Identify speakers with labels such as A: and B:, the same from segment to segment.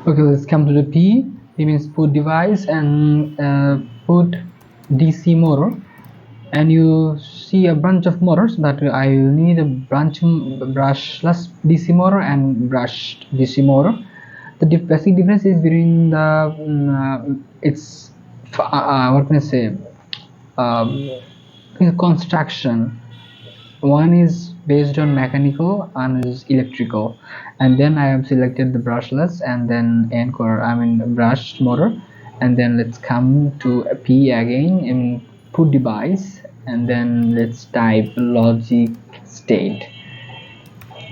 A: Okay, let's come to the P. P means put device, and put DC motor. And you see a bunch of motors, but I will need a brushless DC motor and brushed DC motor. The basic difference is between the it's what can I say, construction. One is based on mechanical and is electrical, and then I have selected the brushless and then anchor, I mean brushed motor. And then let's come to P again and put device, and then let's type logic state.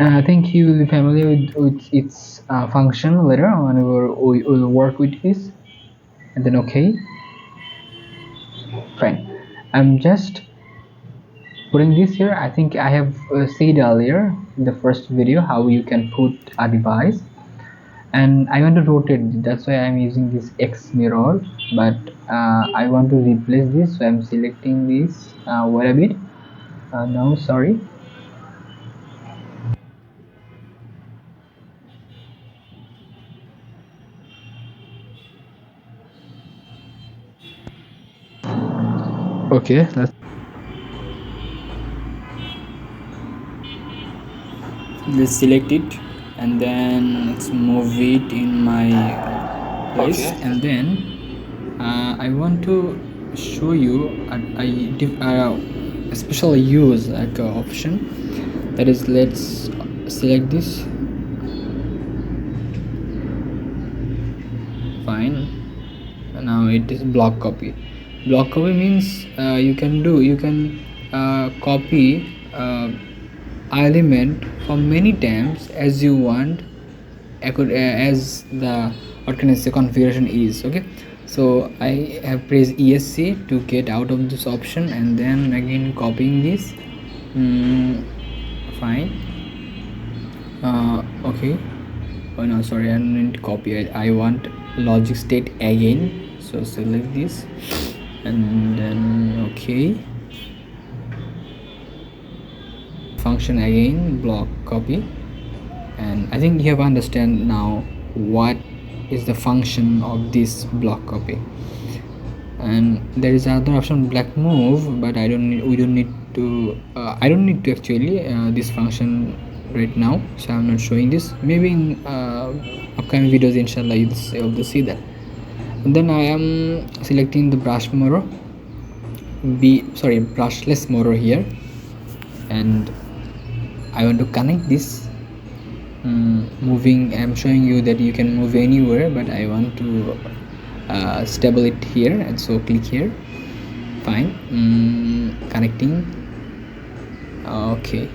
A: I think you will be familiar with its function later whenever we will work with this. And then okay, fine. I'm just putting this here. I think I have said earlier in the first video how you can put a device, and I want to rotate it. That's why I'm using this X mirror, but I want to replace this, so I'm selecting this. Wait a bit. No, sorry. Okay, let's select it, and then let's move it in my place. Okay. And then I want to show you a special use like option, that is, let's select this. Fine. Now it is block copy. Block copy means you can copy element for many times as you want, as the, what can I say, configuration is. Okay, so I have pressed ESC to get out of this option, and then again copying this. Fine. Okay. Oh no, sorry, I don't need to copy. I want logic state again, so select this, and then okay, function again, block copy. And I think you have understand now what is the function of this block copy. And there is another option, black move, but I don't need to actually this function right now, so I'm not showing this. Maybe in upcoming videos, inshallah, you'll see that. And then I am selecting the brushless motor here, and I want to connect this. Moving, I'm showing you that you can move anywhere, but I want to stable it here, and so click here. Fine. Connecting. Okay.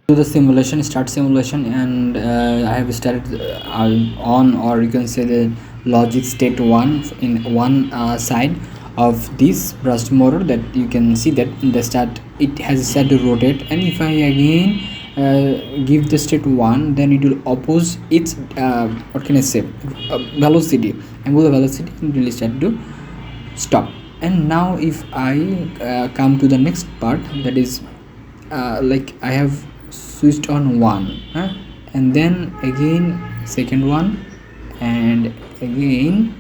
A: Do the simulation, start simulation, and I have started on, or you can say, the logic state 1 in one side of this brushed motor, that you can see that in the start it has set to rotate. And if I again give the state 1, then it will oppose its what can I say, velocity, angular velocity, and will start to stop. And now if I come to the next part, that is like I have switched on 1, and then again second one, and again,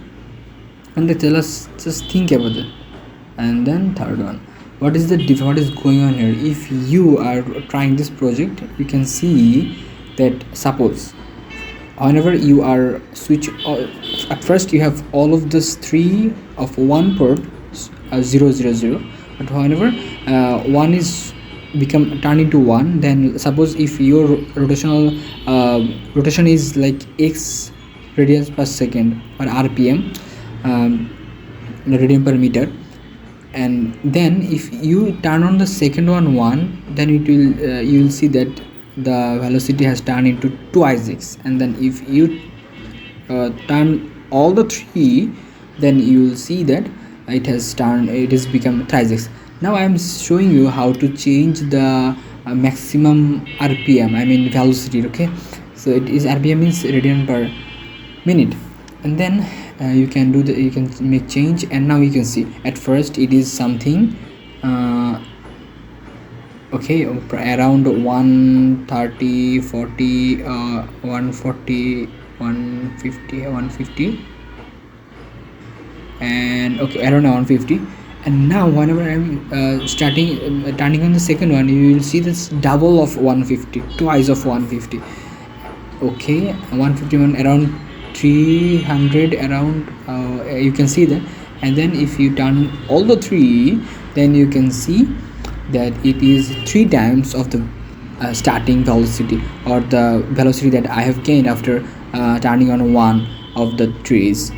A: and they tell us, just think about it, and then third one. What is going on here? If you are trying this project, you can see that suppose whenever you are switch, at first you have all of this 3 of one port 0 0 0, but whenever one is become turn into 1, then suppose if your rotation is like x radians per second, or rpm, radian per meter, and then if you turn on the second one, then it will you will see that the velocity has turned into twice x. And then if you turn all the 3, then you will see that it has become thrice x. Now I am showing you how to change the maximum rpm, I mean velocity. Okay, so it is rpm means radian per minute, and then you can do the, you can make change. And now you can see at first it is something okay, around 130 40 140 150 150, and okay, around 150. And now whenever I'm starting turning on the second one, you will see this double of 150, twice of 150. Okay, 151, around 300, around you can see that. And then if you turn all the three, then you can see that it is 3 times of the starting velocity, or the velocity that I have gained after turning on one of the trees.